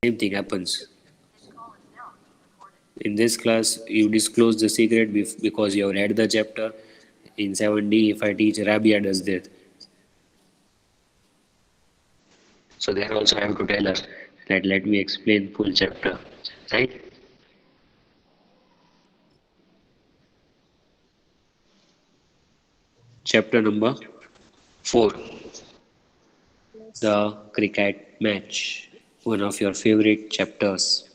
Same thing happens. In this class, you disclose the secret because you have read the chapter. In 7D, if I teach, Rabia does that. So there also I have to tell her that let me explain full chapter, right? Chapter number 4, Yes. the cricket match, one of your favorite chapters.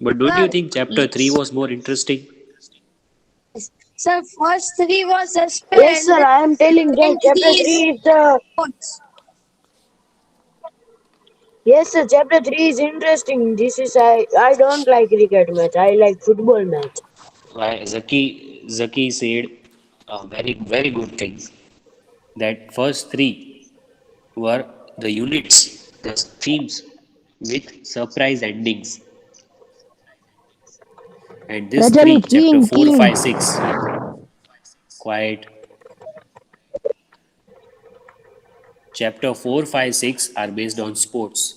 But don't you Sir, think chapter 3 yes. was more interesting? Yes. Sir, first three was Yes, sir. suspend I am telling that and chapter three is three is the sports. yes, sir. Chapter three is interesting. This is I don't like cricket match. I like football match. Why Zaki said a very good thing that first three were the units, the themes with surprise endings, and this Rajani, three, chapter king, 4, king. 5, 6, quiet. Chapter 4, 5, 6 are based on sports.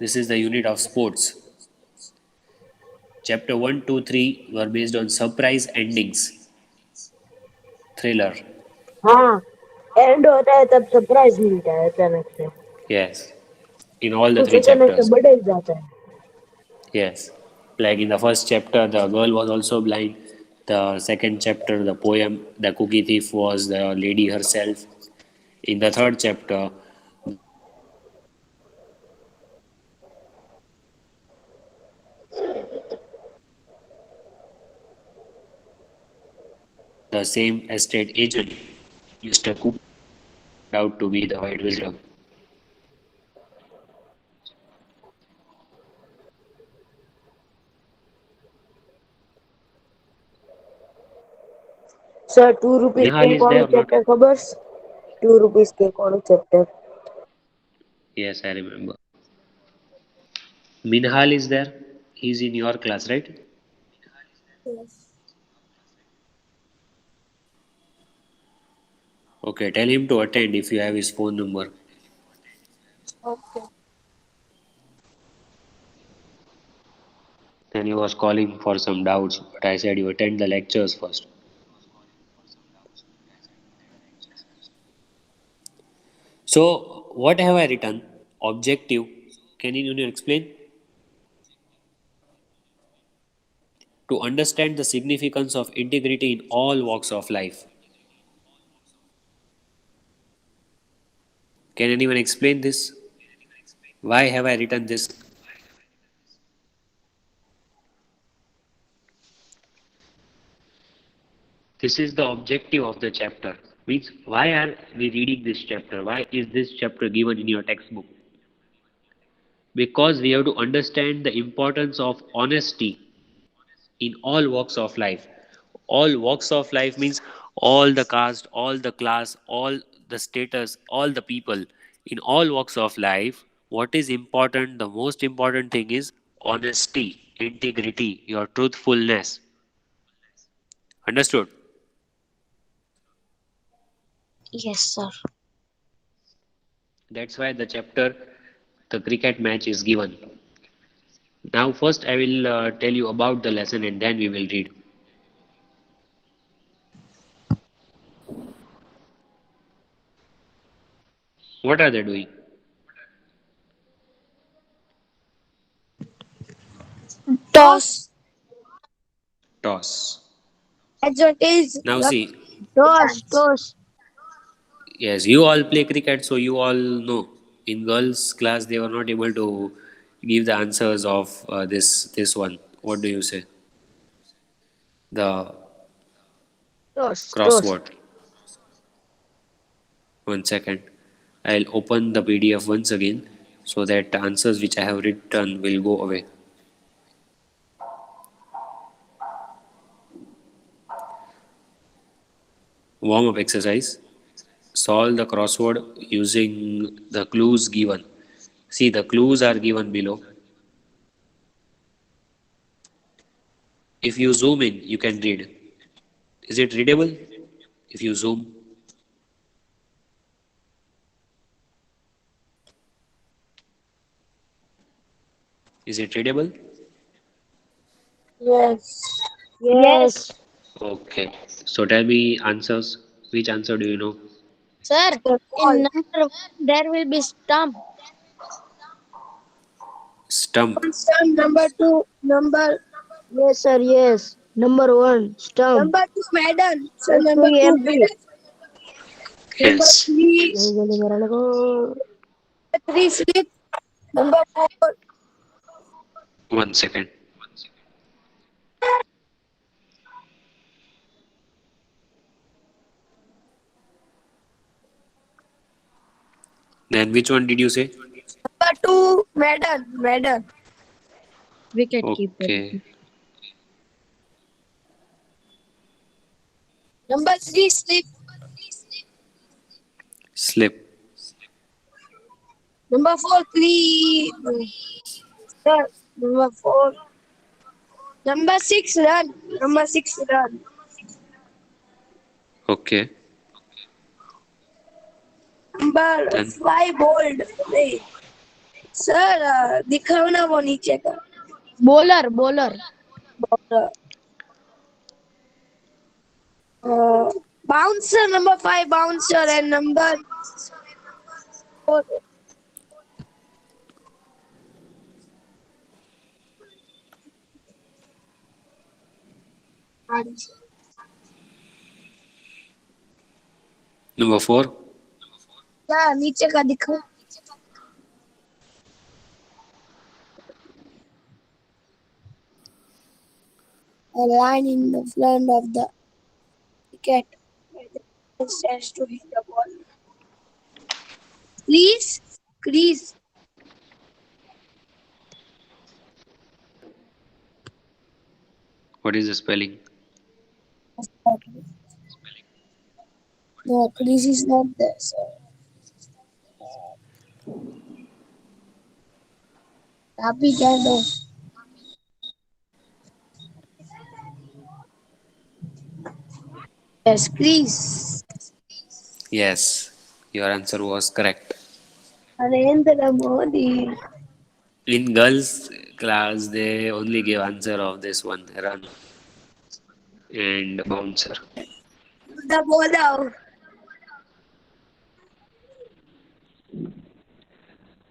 This is the unit of sports. Chapter one, 2, 3 were based on surprise endings, thriller. हाँ and होता है तब surprise मिलता है अचानक से Yes, in all the कुछ three अचानक से chapters. बदल जाता है. Yes, like in the first chapter, the girl was also blind. The second chapter, the poem, the cookie thief was the lady herself. In the third chapter, the same estate agent, Mr. Cooper, turned out to be the white wisdom. Sir 2 rupees Nihal के is कौन there or not? Chapter खबर 2 rupees के कौन chapter Yes, I remember. Minhal is there. He's in your class, right? Yes. Okay, tell him to attend if you have his phone number. Okay. Then he was calling for some doubts, but I said you attend the lectures first. So, what have I written? Objective. Can you explain? To understand the significance of integrity in all walks of life. Can anyone explain this? Why have I written this? This is the objective of the chapter. Means, why are we reading this chapter? Why is this chapter given in your textbook? Because we have to understand the importance of honesty in all walks of life. All walks of life means all the caste, all the class, all the status, all the people. In all walks of life, what is important, the most important thing is honesty, integrity, your truthfulness. Understood? Yes, sir. That's why the chapter, the cricket match is given. Now, first, I will tell you about the lesson and then we will read. What are they doing? Toss. Toss. Advantage. Now, see, toss toss yes, you all play cricket, so you all know. In girls' class, they were not able to give the answers of this one. What do you say? The toss toss crossword. 1 second. I'll open the PDF once again so that the answers which I have written will go away. Warm up exercise. Solve the crossword using the clues given. See, the clues are given below. If you zoom in, you can read. Is it readable? If you zoom, Is it readable? Yes. Yes. Okay. So tell me answers. Which answer do you know? Sir, The in call. number one, there will be stump. Stump. Stump number two, Yes, sir. Yes. Number one, stump. number two, Madden. So Let's number play two, FB. Madden. Number Yes. three, जल्दी जल्दी मेरा लगो. three slip. Number four, One second. Then which one did you say? number two, Madden. Wicket keeper. Okay. Number three, slip. Slip. Number four, three. Sir, number four. Number six, run. Number six, run. Okay. Number Then five, bold. Wait. Sir दिखाओ ना वो नीचे का Bowler, bowler. Bouncer number five bouncer and number four number four. क्या नीचे का दिखाओ a line in the front of the wicket stands to hit the ball crease crease What is the spelling? no crease is not there sir happy kind of yes crease Yes. Your answer was correct. Narendra Modi In girls class, they only give answer of this one, run and bouncer. the bowler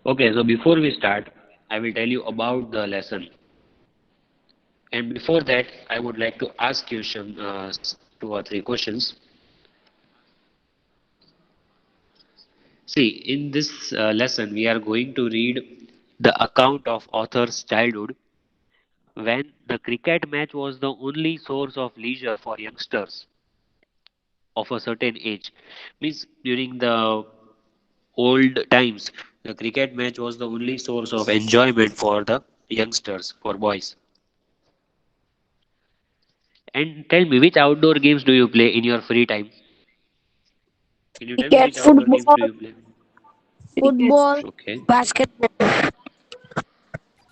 Okay, so before we start, I will tell you about the lesson. And before that, I would like to ask you some two or three questions. See, in this lesson, we are going to read the account of author's childhood when the cricket match was the only source of leisure for youngsters of a certain age. Means during the old times, the cricket match was the only source of enjoyment for the youngsters, for boys. And tell me, which outdoor games do you play in your free time? Can you tell me cricket which outdoor games football do you play? cricket Football. Okay, basketball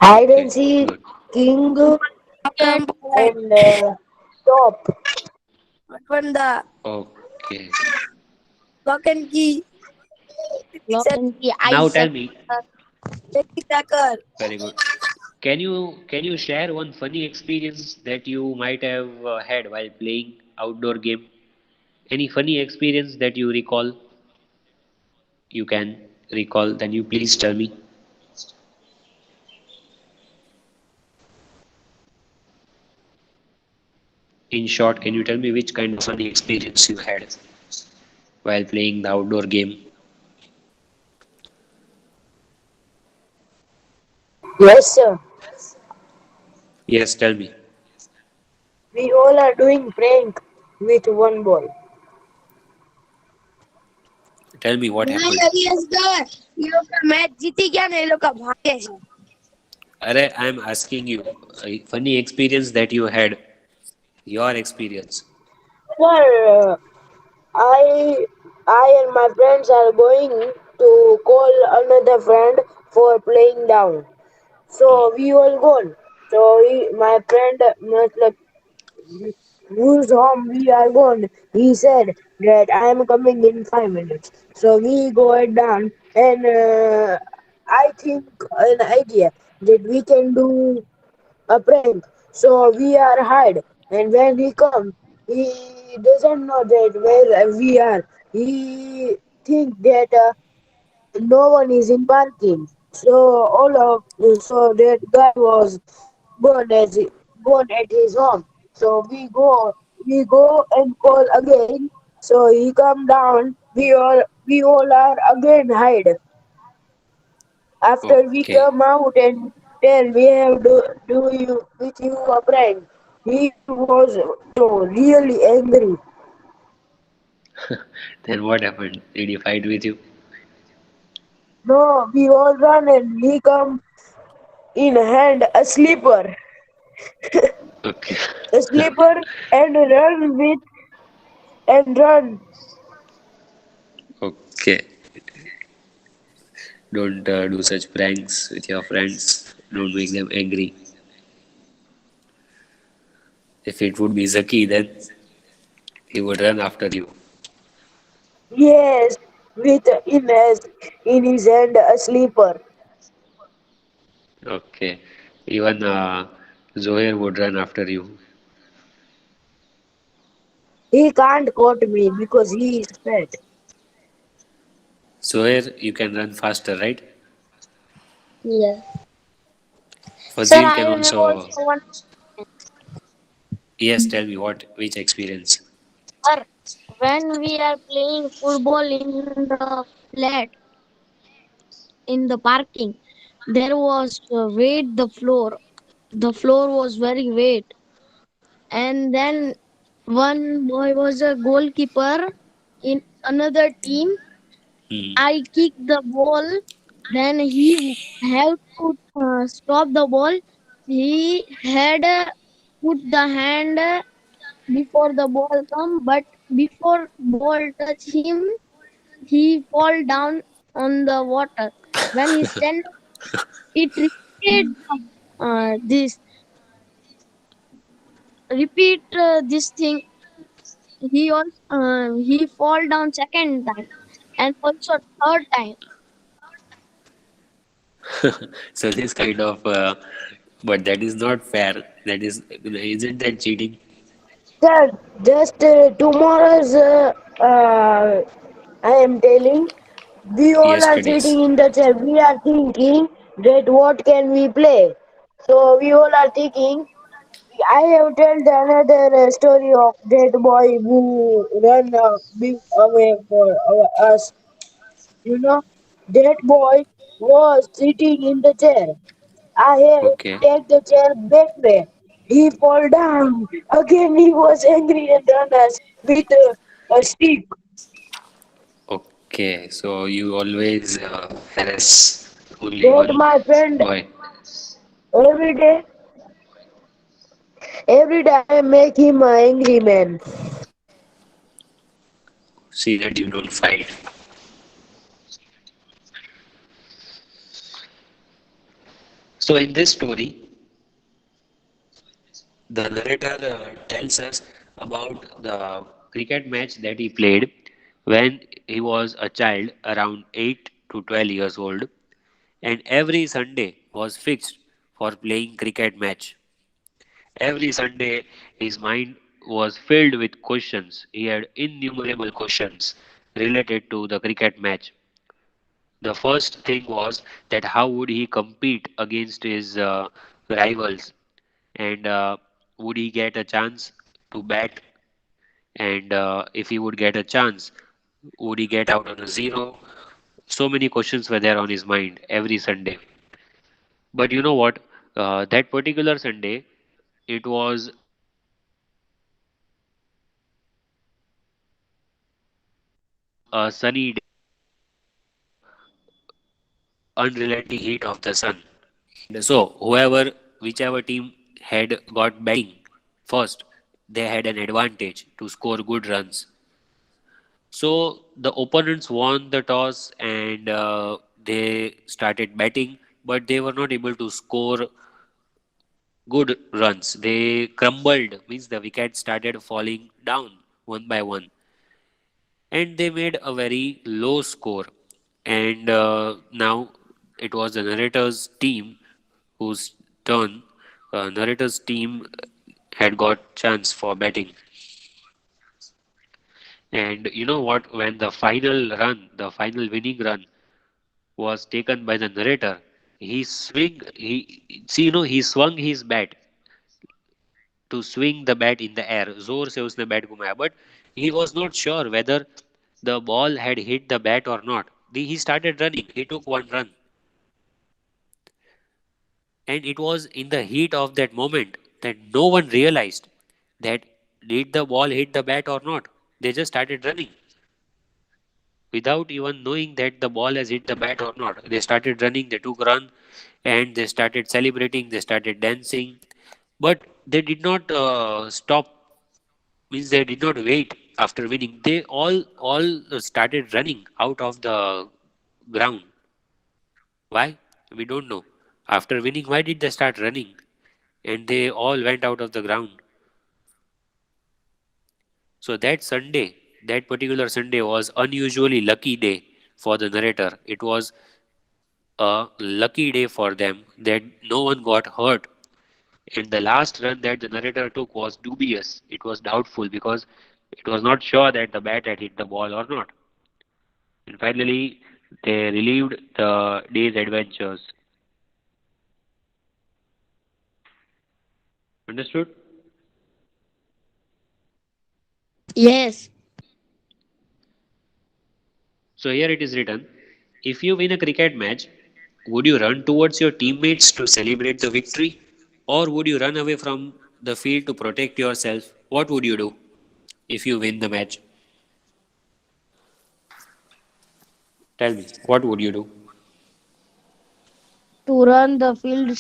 Hide and okay, seek. good. King Welcome point. and stop. What one the Okay. lock and key? Lock Set and key. Now Ice. tell me, tacker. very good. Can you share one funny experience that you might have had while playing outdoor game? Any funny experience that you recall? You can recall. Then you please tell me. In short, can you tell me which kind of funny experience you had while playing the outdoor game? Yes, sir. Yes, tell me. We all are doing prank with one ball. Tell me what नहीं happened. अभी sir ये लोग का match जीती क्या नहीं ये लोग का भागे है Arey, I'm asking you a funny experience that you had. Your experience. Sir, I and my friends are going to call another friend for playing down. Hmm. So we all gone. So my friend, मतलब, whose home we are gone, he said that I am coming in 5 minutes. So we go it down and I think an idea. that we can do a prank. So we are hide, and when he come, he doesn't know that where we are. He think that no one is in parking. So that guy was born as born at his home. So we go and call again. So he come down. We all are again hide. After we Okay. come out and tell we have do you with you a prank, he was so really angry. Then what happened? Did he fight with you? No, we all run and he come in hand a slipper, Okay. a slipper and run with and run. Okay. Don't do such pranks with your friends. Don't make them angry. If it would be Zaki, then he would run after you. Yes, with in his hand a slipper. Okay. Even Zohair would run after you. He can't caught me because he is fat. Zohair, you can run faster, right? Yes. Sir, Fazil I can have also. also one. Yes, tell me which experience? Sir, when we are playing football in the flat in the parking, there was weight the floor. The floor was very weight, and then one boy was a goalkeeper in another team. Hmm. I kicked the ball. Then he had to stop the ball. He had put the hand before the ball come, but before ball touch him, he fall down on the water. When he stand, it repeated this thing. He fall down second time and also third time. So this kind of, but that is not fair. That is, isn't that cheating? Sir, just tomorrow's I am telling. We all are Yesterday's. sitting in the chair. We are thinking that what can we play. So we all are thinking. I have told another story of that boy who ran away for us. You know, that boy was sitting in the chair. I have Okay. take the chair back way. He fall down. Again he was angry and run us with a stick. Okay. So you always harass only That one my friend boy. every day, every day I make him an angry man. See that you don't fight. So in this story, the narrator tells us about the cricket match that he played when he was a child around 8 to 12 years old, and every Sunday was fixed for playing cricket match. Every Sunday his mind was filled with questions. He had innumerable questions related to the cricket match. The first thing was that how would he compete against his rivals, and would he get a chance to bat, and if he would get a chance, would he get out on a zero? So many questions were there on his mind every Sunday. But you know what? That particular Sunday, it was a sunny day, unrelenting heat of the sun. And so, whichever team had got batting first, they had an advantage to score good runs. So the opponents won the toss and they started batting, but they were not able to score good runs. They crumbled, means the wickets started falling down one by one, and they made a very low score. And now it was the narrator's team whose turn narrator's team had got chance for batting. And you know what? When the final run, the final winning run, was taken by the narrator, he swung his bat to swing the bat in the air. जोर से उसने bat घुमाया, but he was not sure whether the ball had hit the bat or not. He started running. He took one run, and it was in the heat of that moment that no one realized that did the ball hit the bat or not. They just started running without even knowing that the ball has hit the bat or not. They started running, they took run, and they started celebrating, they started dancing, but they did not stop. Means they did not wait after winning. They all started running out of the ground. Why? We don't know. After winning, why did they start running? And they all went out of the ground. So that Sunday, that particular Sunday was unusually lucky day for the narrator. It was a lucky day for them that no one got hurt. And the last run that the narrator took was dubious. It was doubtful because it was not sure that the bat had hit the ball or not. And finally, they relieved the day's adventures. Understood? Yes. So here it is written, if you win a cricket match, would you run towards your teammates to celebrate the victory? Or would you run away from the field to protect yourself? What would you do if you win the match? Tell me, what would you do? To run the field,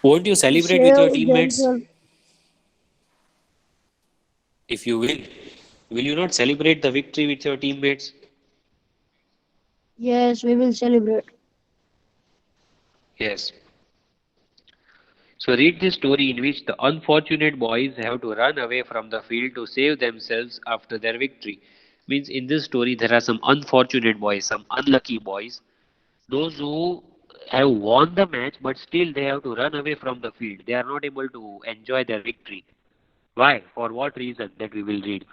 Won't you celebrate with save your teammates themselves. if you win? Will you not celebrate the victory with your teammates? Yes, we will celebrate. Yes. So read this story in which the unfortunate boys have to run away from the field to save themselves after their victory. Means in this story there are some unfortunate boys, some unlucky boys, those who have won the match but still they have to run away from the field. They are not able to enjoy their victory. Why? For what reason? That we will read.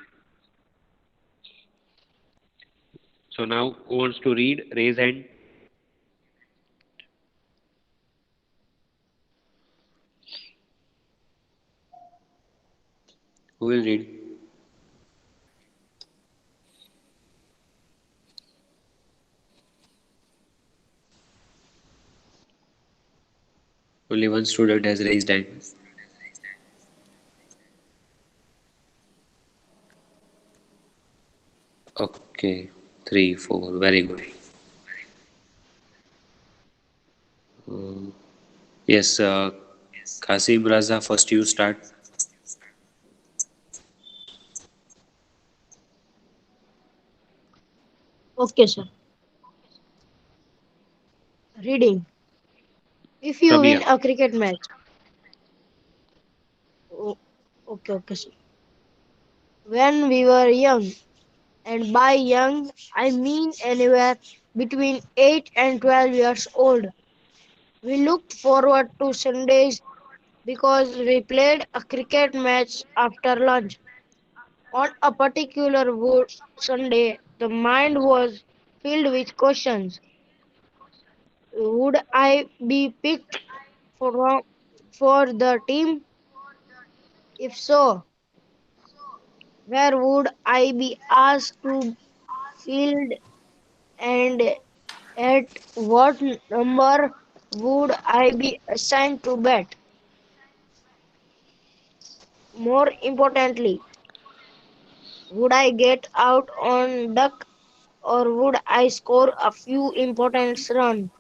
So now who wants to read? Raise hand. Who will read? Only one student has raised hand. Okay, three, four. Very good. Um, yes, Qasim Raza, first you start. Okay, sir. Reading. If you From win here. a cricket match, oh, okay, sir. When we were young, and by young, I mean anywhere between 8 and 12 years old, we looked forward to Sundays because we played a cricket match after lunch. On a particular Sunday, the mind was filled with questions. Would I be picked for, for the team? If so, where would I be asked to field and at what number would I be assigned to bat? More importantly, would I get out on duck or would I score a few important runs?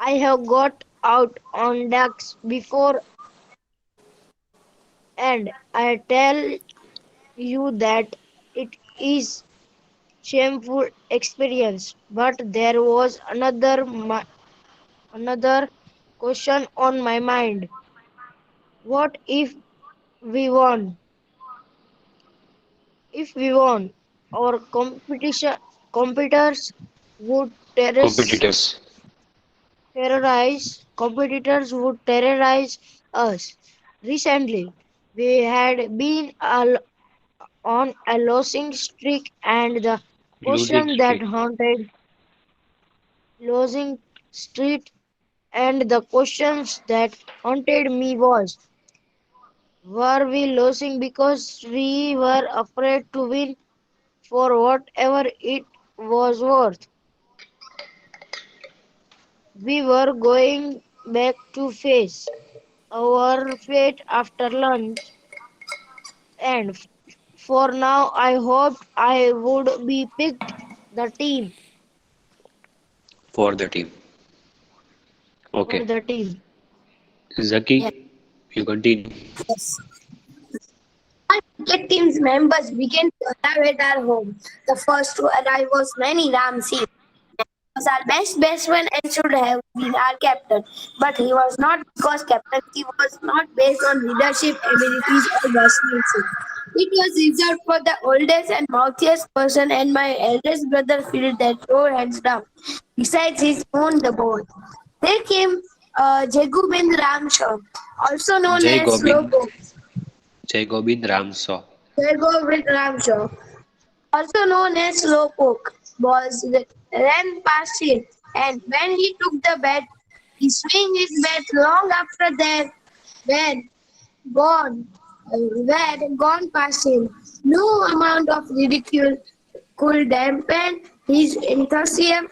I have got out on ducks before and I tell you that it is shameful experience. But there was another question on my mind. What if we won? If we won, our competitors would terrorize, Competitors. competitors would terrorize us. Recently, we had been on a losing streak, and the Losing question that streak. haunted losing streak and the questions that haunted me was, were we losing because we were afraid to win for whatever it was worth? We were going back to face our fate after lunch, and for now I hoped I would be picked the team For the team. for Okay. the team. Zaki, Yeah. you continue. Yes. Our cricket team's members began to arrive at our home. The first to arrive was Manny Ramsey. Was our best friend and should have been our captain. But he was not because captaincy was not based on leadership abilities or personality. It was reserved for the oldest and mouthiest person, and my eldest brother filled that role hands down. Besides his own the ball. There came Jagubind Ramshaw, also known Jai as Gobind. Slowpoke. Jai Gobind Ramsaw. Jagubind Ramshaw, also known as Slowpoke, was ran past him, and when he took the bat, he swung his bat long after that bat gone, gone past him. No amount of ridicule could dampen his enthusiasm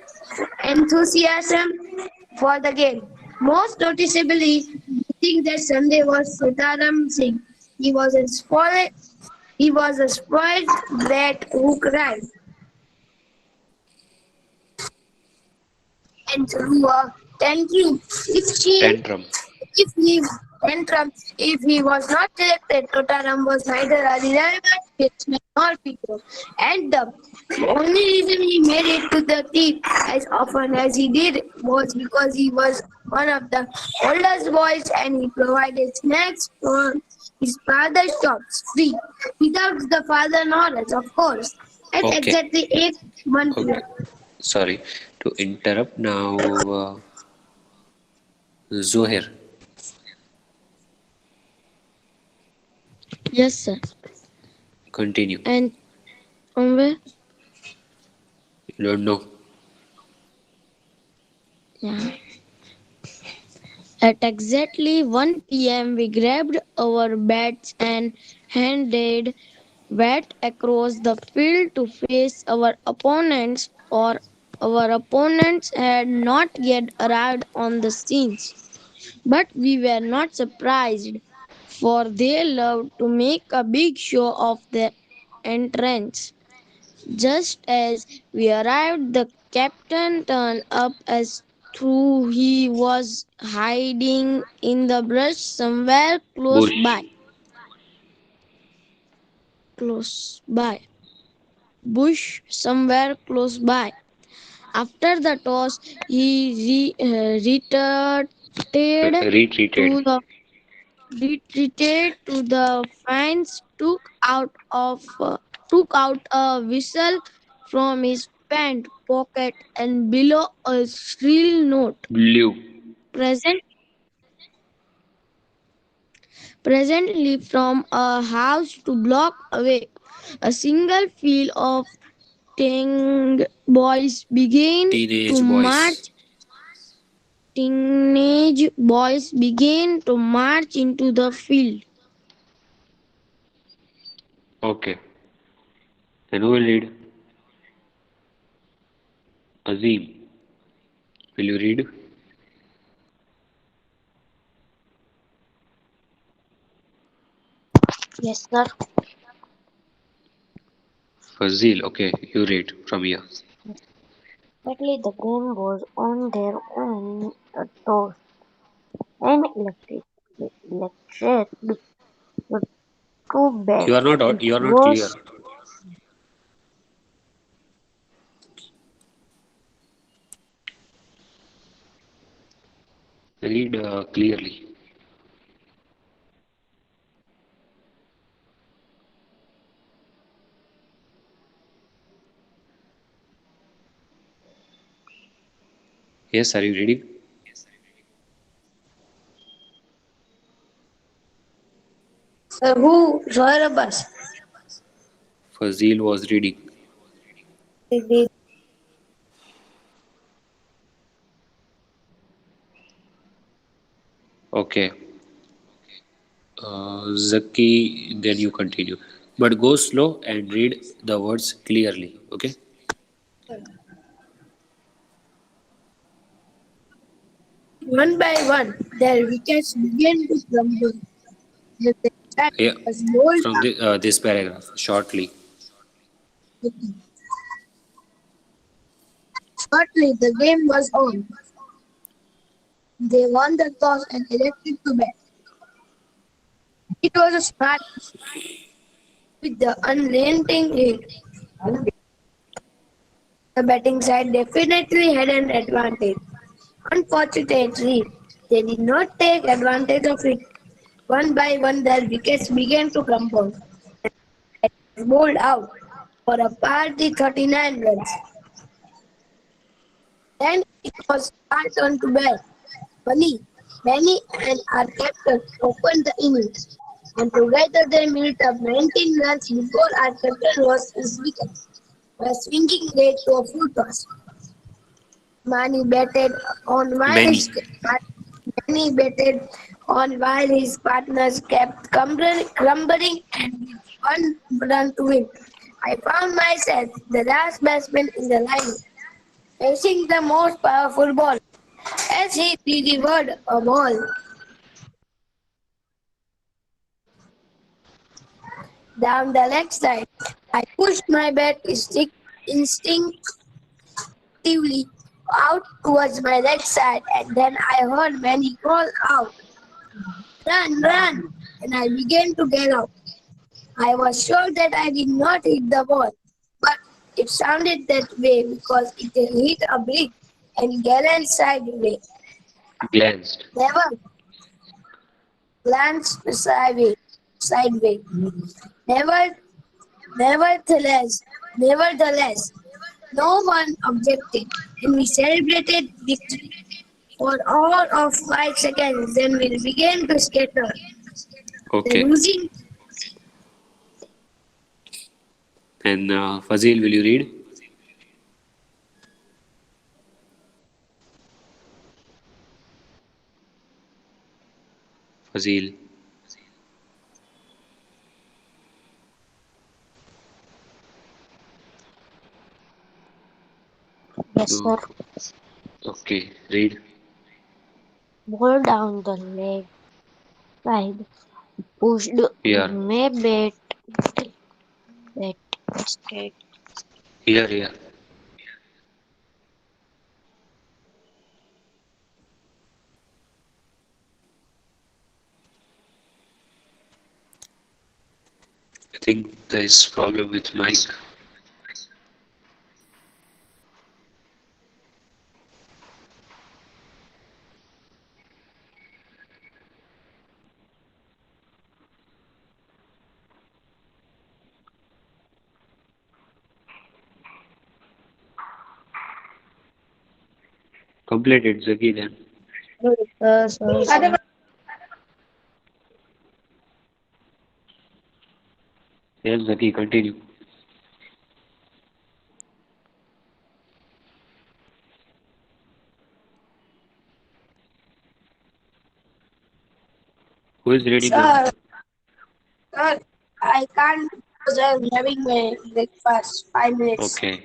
for the game. Most noticeably, I think that Sunday was Sitaram Singh. He was a spoiled, he was a spoiled brat who cried and threw a tantrum. Tantrum. If he tantrum, if he was not selected, Totaram was neither a reliable batsman nor pitcher. And the only reason he made it to the team as often as he did was because he was one of the oldest boys and he provided snacks from his father's shops free, without the father knowledge, of course. At Okay. exactly 8 months. Okay. Sorry to interrupt. Now, Zoher, Yes, sir. continue. And from where? You don't know. Yeah. At exactly 1 p.m., we grabbed our bats and handed went across the field to face our opponents, for our opponents had not yet arrived on the scenes. But we were not surprised, for they loved to make a big show of their entrance. Just as we arrived, the captain turned up as though he was hiding in the brush somewhere close Bush. by. Close by. Bush somewhere close by. After the toss, Retreated. to the retreated to the fence, took out a whistle from his pant pocket and below a shrill note. Blue. Present, presently, from a house to block away, a single file of teen boys began to Teenage boys. march. Teenage boys began to march into the field. Okay. And who will read? Azim. Will you read? Yes, sir. Fazil. Okay. You read from here. Luckily, the game was on their own toes and electric too bad. You are not. It You are not clear. was Read clearly. Yes, are you reading? Sir, who? Zohar Abbas. Fazil was reading. Okay. Zaki, then you continue. But go slow and read the words clearly. Okay? One by one, their wickets began to crumble. The side Yeah. was rolled From this paragraph, shortly. up. Shortly, the game was on. They won the toss and elected to bat. It was a smart with the unrelenting hit. The batting side definitely had an advantage. Unfortunately, they did not take advantage of it. One by one, their wickets began to crumble. Bowled out for a party 39 runs. Then it was our turn to bat. Benny and our captain opened the innings, and together they made up 19 runs before our captain lost his wicket by swinging late to a full toss. Mani batted on while Many. his Mani batted on while his partners kept crumbling and with one run to win. I found myself the last batsman in the line, facing the most powerful ball. As he delivered a ball down the leg side, I pushed my bat instinctively out towards my leg side, and then I heard Manny call out, "Run, run!" And I began to get out. I was sure that I did not hit the ball, but it sounded that way because it hit a big and gallant sideway. Glanced. Never glanced sideways. Never, nevertheless, no one objected, and we celebrated victory. For all of 5 seconds, then we began to scatter. The Okay. losing And Fazil, will you read? Fazil. Yes, No. sir. Okay. Read. Ball down the leg side. Pushed Here. Maybet bat straight. Here, here. I think there is problem with mic. Complete it, Zaki, then. Sir. Yes, Zaki, continue. Who is reading now? sir, I can't because I'm having my breakfast. 5 minutes. Okay.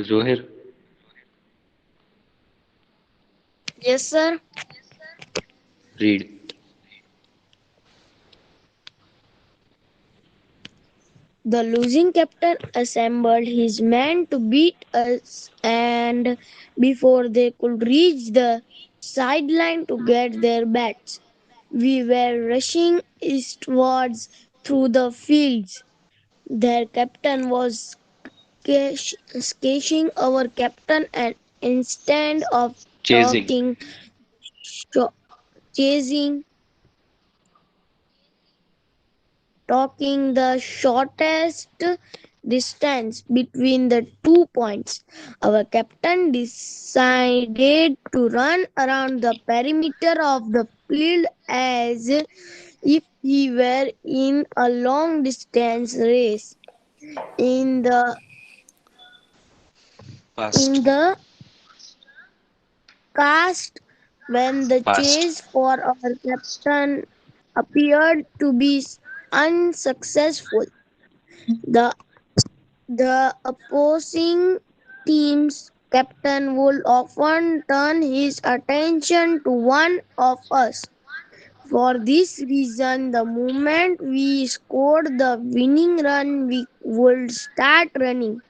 Zohir, Yes, sir. read. The losing captain assembled his men to beat us, and before they could reach the sideline to get their bats, we were rushing eastwards through the fields. Their captain was sketching our captain, and instead of Chasing. sho- chasing, talking the shortest distance between the 2 points. Our captain decided to run around the perimeter of the field as if he were in a long distance race. In the Past. in the cast, when the Past. chase for our captain appeared to be unsuccessful, the the opposing team's captain would often turn his attention to one of us. For this reason, the moment we scored the winning run, we would start running.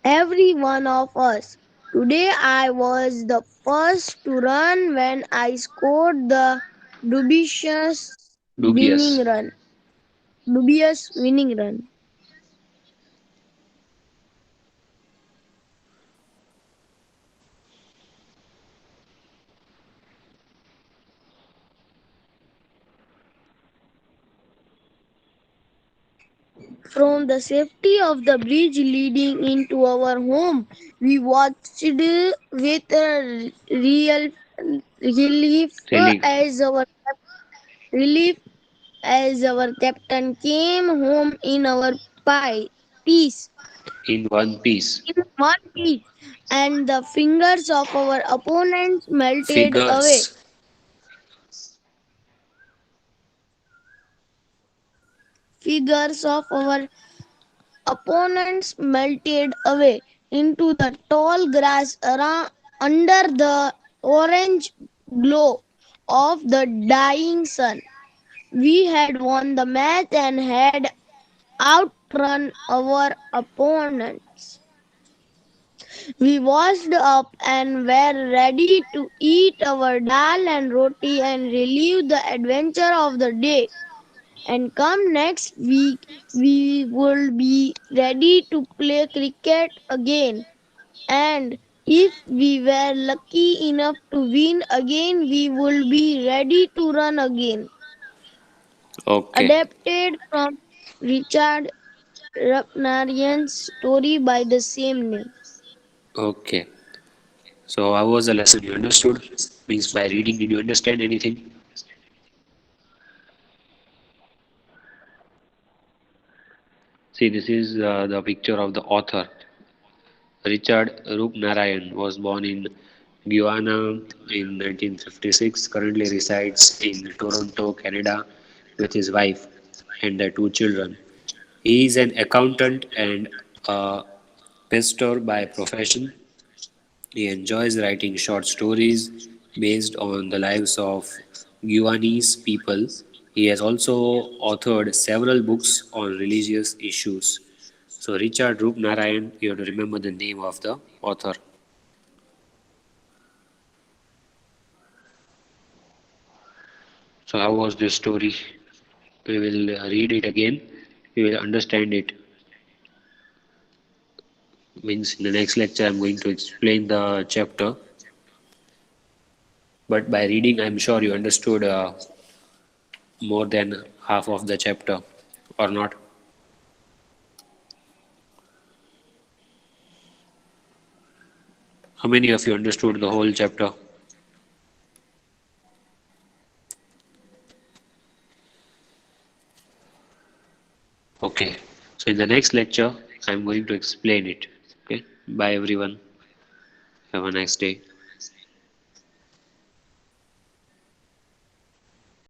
Every one of us. Today I was the first to run when I scored the dubious Dubious. winning run. Dubious winning run. From the safety of the bridge leading into our home, we watched with real relief Relief. as our relief as our captain came home in our peace. In one piece. In one piece, and the fingers of our opponents melted away. Figures. Figures of our opponents melted away into the tall grass around, under the orange glow of the dying sun. We had won the match and had outrun our opponents. We washed up and were ready to eat our dal and roti and relive the adventure of the day. And come next week, we will be ready to play cricket again. And if we were lucky enough to win again, we will be ready to run again. Okay. Adapted from Richard Rapnarian's story by the same name. Okay. So how was the lesson? You understood? Means by reading, did you understand anything? See, this is the picture of the author. Richard Rupnarayan was born in Guyana in 1956, currently resides in Toronto, Canada with his wife and their two children. He is an accountant and a pastor by profession. He enjoys writing short stories based on the lives of Guyanese people. He has also authored several books on religious issues. So, Richard Rupnarayan, you have to remember the name of the author. So, how was this story? We will read it again. We will understand it. Means in the next lecture, I'm going to explain the chapter. But by reading, I'm sure you understood more than half of the chapter, or not? How many of you understood the whole chapter? Okay. So in the next lecture, I'm going to explain it. Okay. Bye everyone. Have a nice day.